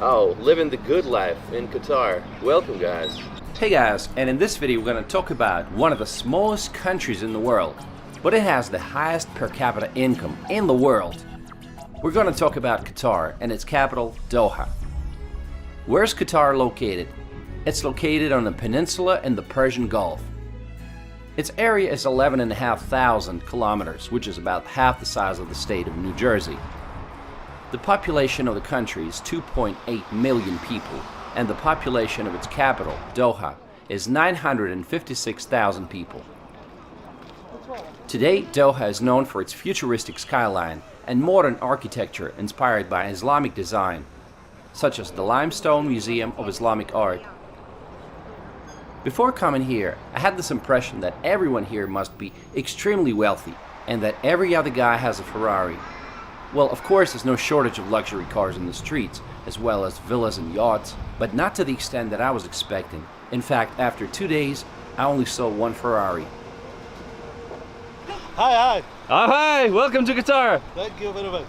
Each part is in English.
Oh, living the good life in Qatar. Welcome, guys. Hey guys, and in this video we're going to talk about one of the smallest countries in the world, but it has the highest per capita income in the world. We're going to talk about Qatar and its capital, Doha. Where's Qatar located? It's located on a peninsula in the Persian Gulf. Its area is 11,500 kilometers, which is about half the size of the state of New Jersey. The population of the country is 2.8 million people, and the population of its capital, Doha, is 956,000 people. Today, Doha is known for its futuristic skyline and modern architecture inspired by Islamic design, such as the Limestone Museum of Islamic Art. Before coming here, I had this impression that everyone here must be extremely wealthy and that every other guy has a Ferrari. Well, of course, there's no shortage of luxury cars in the streets, as well as villas and yachts, but not to the extent that I was expecting. In fact, after 2 days, I only saw one Ferrari. Hi. Oh, hi! Welcome to Qatar! Thank you very much.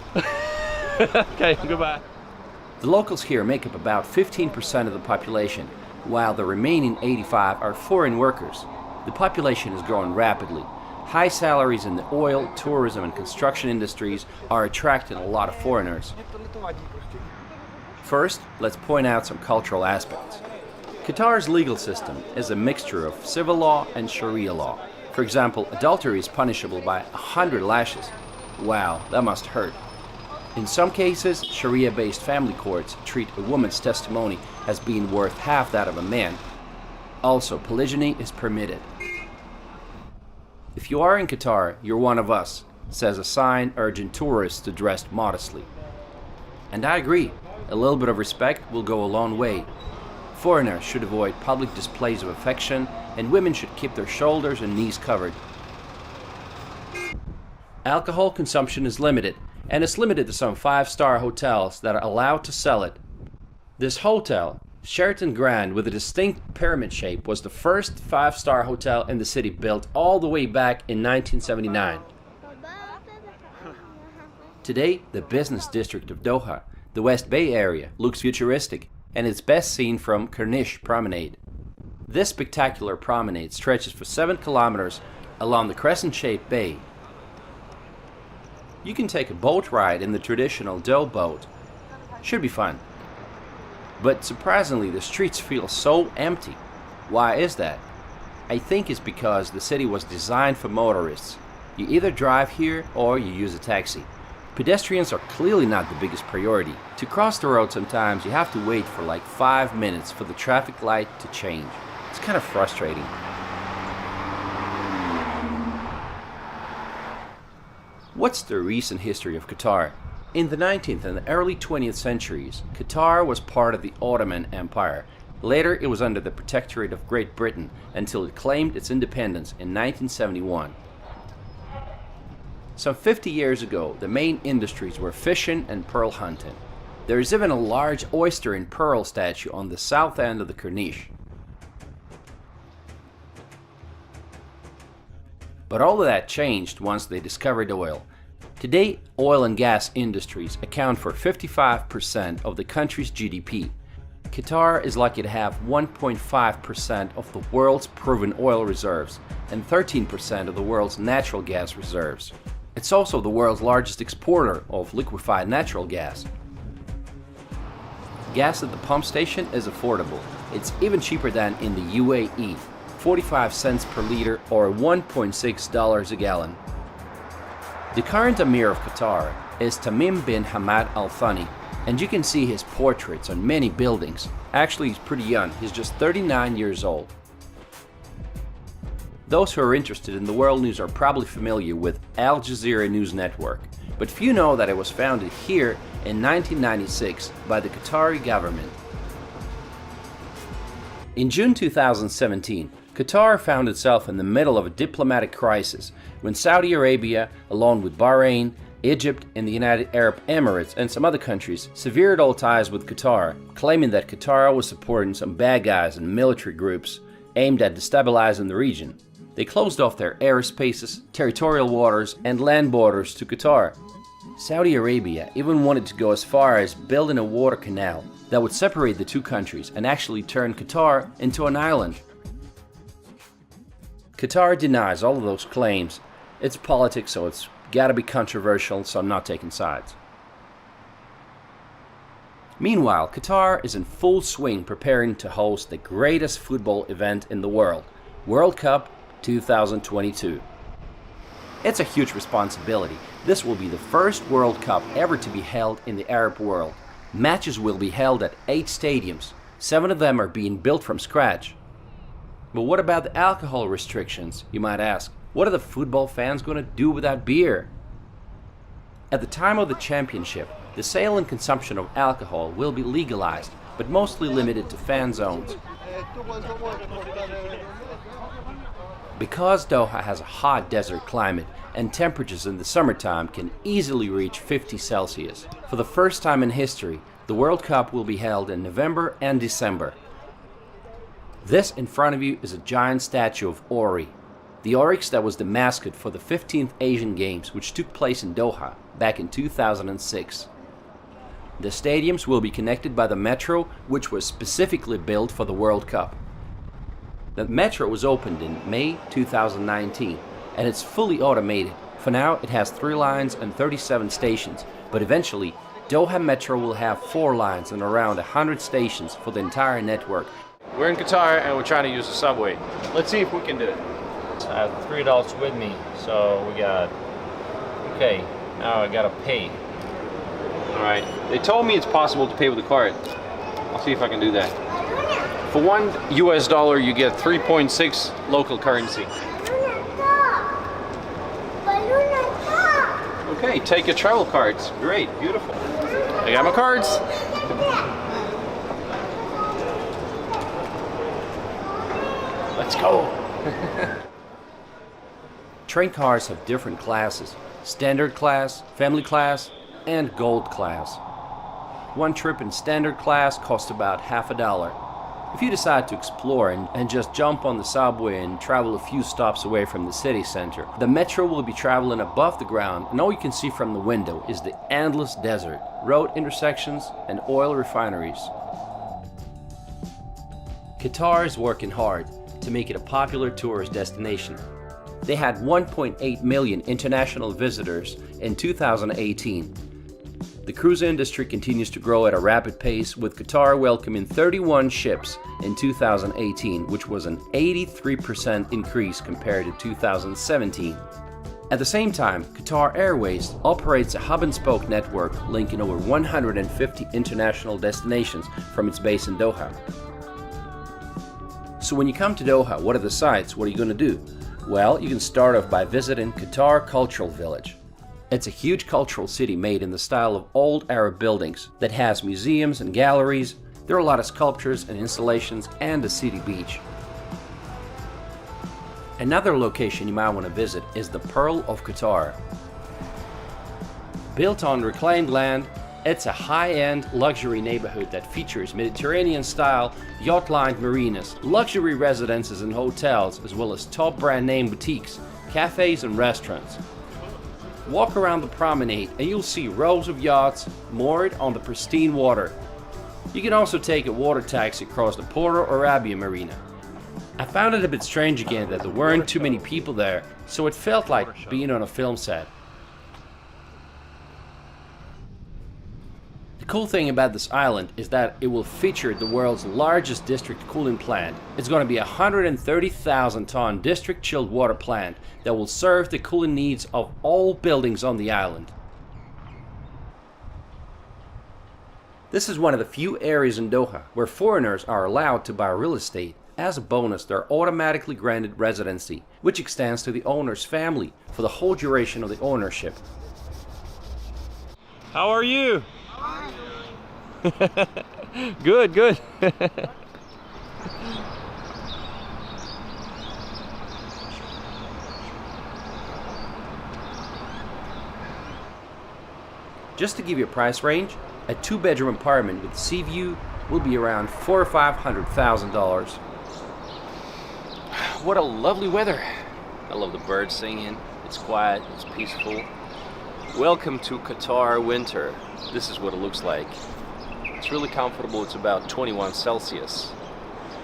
Okay, goodbye. The locals here make up about 15% of the population, while the remaining 85 are foreign workers. The population is growing rapidly. High salaries in the oil, tourism, and construction industries are attracting a lot of foreigners. First, let's point out some cultural aspects. Qatar's legal system is a mixture of civil law and Sharia law. For example, adultery is punishable by 100 lashes. Wow, that must hurt. In some cases, Sharia-based family courts treat a woman's testimony as being worth half that of a man. Also, polygyny is permitted. If you are in Qatar, you're one of us, says a sign urging tourists to dress modestly. And I agree, a little bit of respect will go a long way. Foreigners should avoid public displays of affection, and women should keep their shoulders and knees covered. Alcohol consumption is limited, and it's limited to some 5-star hotels that are allowed to sell it. This hotel, Sheraton Grand, with a distinct pyramid shape, was the first 5-star hotel in the city, built all the way back in 1979. Today, the business district of Doha, the West Bay area, looks futuristic, and it's best seen from Corniche Promenade. This spectacular promenade stretches for 7 kilometers along the crescent-shaped bay. You can take a boat ride in the traditional dough boat. Should be fun. But surprisingly, the streets feel so empty. Why is that? I think it's because the city was designed for motorists. You either drive here or you use a taxi. Pedestrians are clearly not the biggest priority. To cross the road sometimes you have to wait for like 5 minutes for the traffic light to change. It's kind of frustrating. What's the recent history of Qatar? In the 19th and early 20th centuries, Qatar was part of the Ottoman Empire. Later, it was under the protectorate of Great Britain until it claimed its independence in 1971. Some 50 years ago, the main industries were fishing and pearl hunting. There is even a large oyster and pearl statue on the south end of the Corniche. But all of that changed once they discovered oil. Today, oil and gas industries account for 55% of the country's GDP. Qatar is lucky to have 1.5% of the world's proven oil reserves and 13% of the world's natural gas reserves. It's also the world's largest exporter of liquefied natural gas. Gas at the pump station is affordable. It's even cheaper than in the UAE. 45 cents per liter or $1.6 a gallon. The current Emir of Qatar is Tamim bin Hamad Al Thani, and you can see his portraits on many buildings. Actually, he's pretty young, he's just 39 years old. Those who are interested in the world news are probably familiar with Al Jazeera News Network, but few know that it was founded here in 1996 by the Qatari government. In June 2017, Qatar found itself in the middle of a diplomatic crisis when Saudi Arabia, along with Bahrain, Egypt, and the United Arab Emirates and some other countries, severed all ties with Qatar, claiming that Qatar was supporting some bad guys and military groups aimed at destabilizing the region. They closed off their airspaces, territorial waters, and land borders to Qatar. Saudi Arabia even wanted to go as far as building a water canal that would separate the two countries and actually turn Qatar into an island. Qatar denies all of those claims. It's politics, so it's gotta be controversial, so I'm not taking sides. Meanwhile, Qatar is in full swing preparing to host the greatest football event in the world, World Cup 2022. It's a huge responsibility. This will be the first World Cup ever to be held in the Arab world. Matches will be held at 8 stadiums. 7 of them are being built from scratch. But what about the alcohol restrictions, you might ask? What are the football fans going to do without beer? At the time of the championship, the sale and consumption of alcohol will be legalized, but mostly limited to fan zones. Because Doha has a hot desert climate and temperatures in the summertime can easily reach 50 Celsius. For the first time in history, the World Cup will be held in November and December. This in front of you is a giant statue of Ori, the oryx that was the mascot for the 15th Asian Games, which took place in Doha back in 2006. The stadiums will be connected by the metro, which was specifically built for the World Cup. The metro was opened in May 2019 and it's fully automated. For now it has 3 lines and 37 stations, but eventually Doha Metro will have 4 lines and around 100 stations for the entire network. We're in Qatar and we're trying to use the subway. Let's see if we can do it. I have 3 adults with me, so we got, okay, now I gotta pay. Alright, they told me it's possible to pay with a card. I'll see if I can do that. For $1 US, you get 3.6 local currency. Okay, take your travel cards. Great, beautiful. I got my cards. Let's go. Train cars have different classes: standard class, family class, and gold class. One trip in standard class costs about $50. If you decide to explore and just jump on the subway and travel a few stops away from the city center, the metro will be traveling above the ground and all you can see from the window is the endless desert, road intersections, and oil refineries. Qatar is working hard to make it a popular tourist destination. They had 1.8 million international visitors in 2018. The cruise industry continues to grow at a rapid pace, with Qatar welcoming 31 ships in 2018, which was an 83% increase compared to 2017. At the same time, Qatar Airways operates a hub-and-spoke network linking over 150 international destinations from its base in Doha. So when you come to Doha, what are the sights? What are you going to do? Well, you can start off by visiting Qatar Cultural Village. It's a huge cultural city made in the style of old Arab buildings that has museums and galleries. There are a lot of sculptures and installations and a city beach. Another location you might want to visit is the Pearl of Qatar. Built on reclaimed land, it's a high-end luxury neighborhood that features Mediterranean-style yacht-lined marinas, luxury residences and hotels, as well as top brand name boutiques, cafes and restaurants. Walk around the promenade and you'll see rows of yachts moored on the pristine water. You can also take a water taxi across the Porto Arabia Marina. I found it a bit strange again that there weren't too many people there, so it felt like being on a film set. The cool thing about this island is that it will feature the world's largest district cooling plant. It's going to be a 130,000 ton district chilled water plant that will serve the cooling needs of all buildings on the island. This is one of the few areas in Doha where foreigners are allowed to buy real estate. As a bonus, they're automatically granted residency, which extends to the owner's family for the whole duration of the ownership. How are you? Good, good. Just to give you a price range, a 2-bedroom apartment with sea view will be around $400,000 or $500,000. What a lovely weather. I love the birds singing. It's quiet, it's peaceful. Welcome to Qatar winter. This is what it looks like. It's really comfortable. It's about 21 Celsius.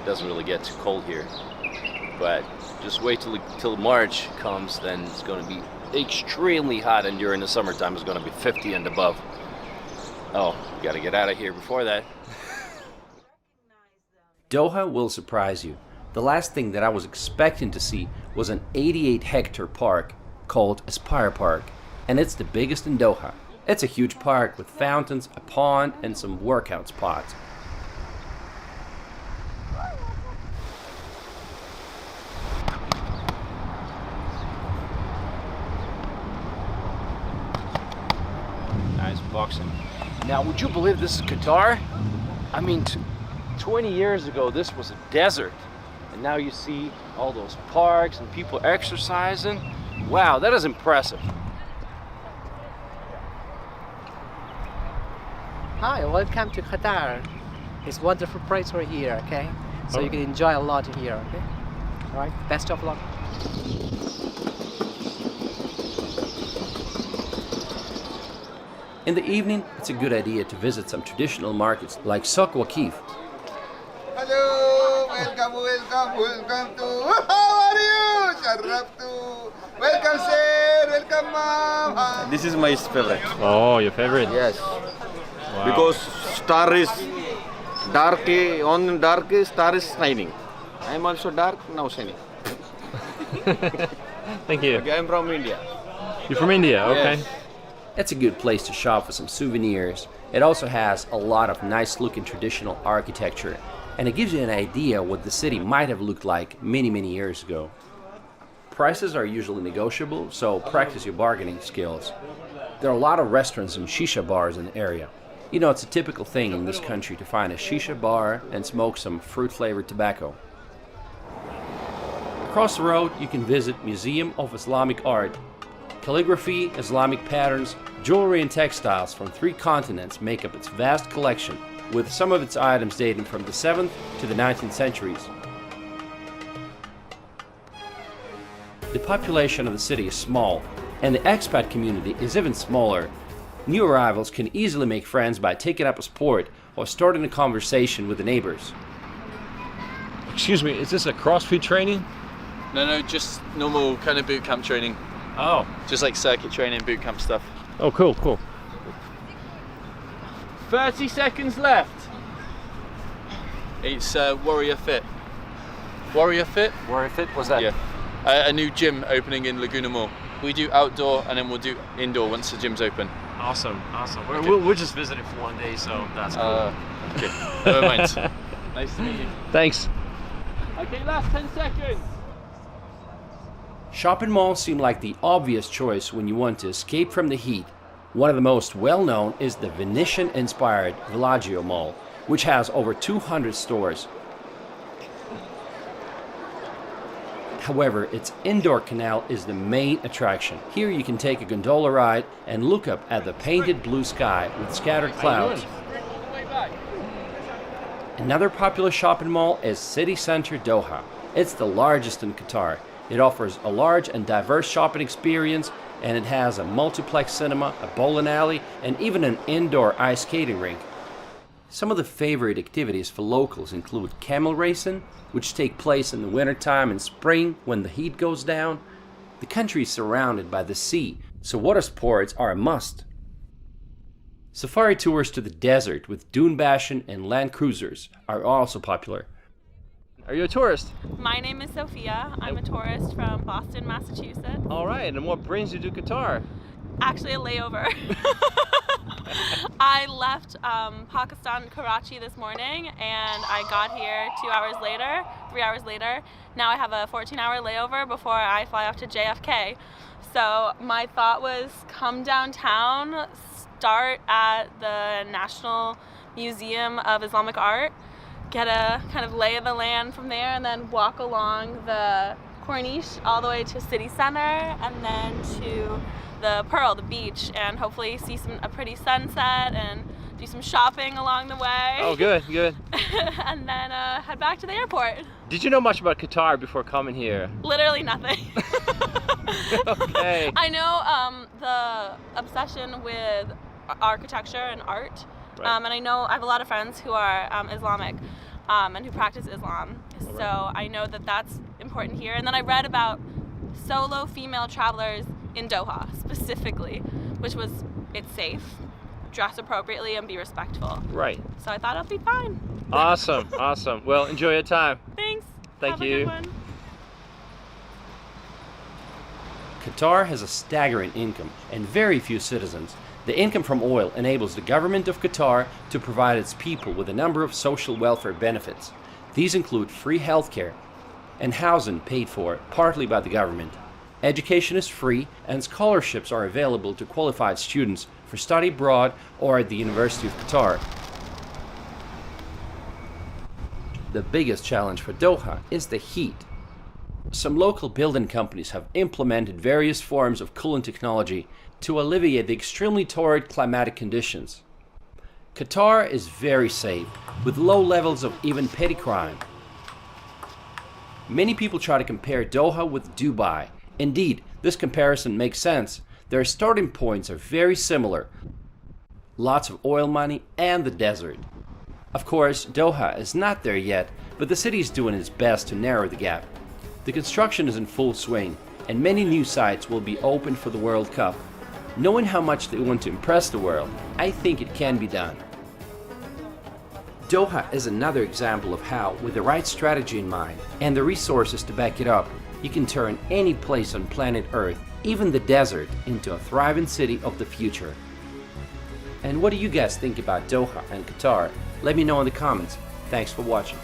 It doesn't really get too cold here. But just wait till March comes, then it's going to be extremely hot, and during the summertime it's going to be 50 and above. Oh, got to get out of here before that. Doha will surprise you. The last thing that I was expecting to see was an 88-hectare park called Aspire Park, and it's the biggest in Doha. It's a huge park with fountains, a pond, and some workout spots. Nice boxing. Now, would you believe this is Qatar? I mean, 20 years ago, this was a desert. And now you see all those parks and people exercising. Wow, that is impressive. Hi, welcome to Qatar. It's a wonderful place we're here, okay? So you can enjoy a lot here, okay? All right, best of luck. In the evening, it's a good idea to visit some traditional markets like Souk Waqif. Hello, welcome to. How are you? Sharaftu. Welcome, sir. Welcome, mom. This is my favorite. Oh, your favorite? Yes. Wow. Because star is dark, on dark star is shining. I am also dark, now shining. Thank you. Okay, I am from India. You're from India? Okay. Yes. It's a good place to shop for some souvenirs. It also has a lot of nice looking traditional architecture, and it gives you an idea what the city might have looked like many years ago. Prices are usually negotiable, so practice your bargaining skills. There are a lot of restaurants and shisha bars in the area. You know, it's a typical thing in this country to find a shisha bar and smoke some fruit-flavored tobacco. Across the road, you can visit Museum of Islamic Art. Calligraphy, Islamic patterns, jewelry and textiles from 3 continents make up its vast collection, with some of its items dating from the 7th to the 19th centuries. The population of the city is small, and the expat community is even smaller. New arrivals can easily make friends by taking up a sport or starting a conversation with the neighbors. Excuse me, is this a CrossFit training? No, just normal kind of boot camp training. Oh. Just like circuit training, boot camp stuff. Oh, cool. 30 seconds left. It's Warrior Fit. Warrior Fit? Warrior Fit? What's that? Yeah. A new gym opening in Laguna Mall. We do outdoor and then we'll do indoor once the gym's open. Awesome. Okay. We're just visiting for one day, so that's cool. Okay. Never mind. Nice to meet you. Thanks. Okay, last 10 seconds. Shopping malls seem like the obvious choice when you want to escape from the heat. One of the most well-known is the Venetian-inspired Villaggio Mall, which has over 200 stores. However, its indoor canal is the main attraction. Here you can take a gondola ride and look up at the painted blue sky with scattered clouds. Another popular shopping mall is City Center Doha. It's the largest in Qatar. It offers a large and diverse shopping experience, and it has a multiplex cinema, a bowling alley, and even an indoor ice skating rink. Some of the favorite activities for locals include camel racing, which take place in the wintertime and spring when the heat goes down. The country is surrounded by the sea, so water sports are a must. Safari tours to the desert with dune bashing and land cruisers are also popular. Are you a tourist? My name is Sophia. I'm a tourist from Boston, Massachusetts. All right, and what brings you to Qatar? Actually a layover. I left Pakistan, Karachi this morning, and I got here 3 hours later. Now I have a 14-hour layover before I fly off to JFK. So my thought was come downtown, start at the National Museum of Islamic Art, get a kind of lay of the land from there, and then walk along the Corniche all the way to City Center, and then to the Pearl, the beach, and hopefully see a pretty sunset and do some shopping along the way. Oh, good. And then head back to the airport. Did you know much about Qatar before coming here? Literally nothing. Okay. I know obsession with architecture and art. Right. And I know I have a lot of friends who are Islamic and who practice Islam. So I know that that's important here. And then I read about solo female travelers in Doha specifically, which was it's safe, dress appropriately, and be respectful. Right. So I thought it'll be fine. Awesome, awesome. Well, enjoy your time. Thanks. Thank Have a you. good one. Qatar has a staggering income and very few citizens. The income from oil enables the government of Qatar to provide its people with a number of social welfare benefits. These include free healthcare and housing paid for partly by the government. Education is free and scholarships are available to qualified students for study abroad or at the University of Qatar. The biggest challenge for Doha is the heat. Some local building companies have implemented various forms of cooling technology to alleviate the extremely torrid climatic conditions. Qatar is very safe, with low levels of even petty crime. Many people try to compare Doha with Dubai. Indeed, this comparison makes sense. Their starting points are very similar. Lots of oil money and the desert. Of course, Doha is not there yet, but the city is doing its best to narrow the gap. The construction is in full swing, and many new sites will be opened for the World Cup. Knowing how much they want to impress the world, I think it can be done. Doha is another example of how, with the right strategy in mind and the resources to back it up, you can turn any place on planet Earth, even the desert, into a thriving city of the future. And what do you guys think about Doha and Qatar? Let me know in the comments. Thanks for watching.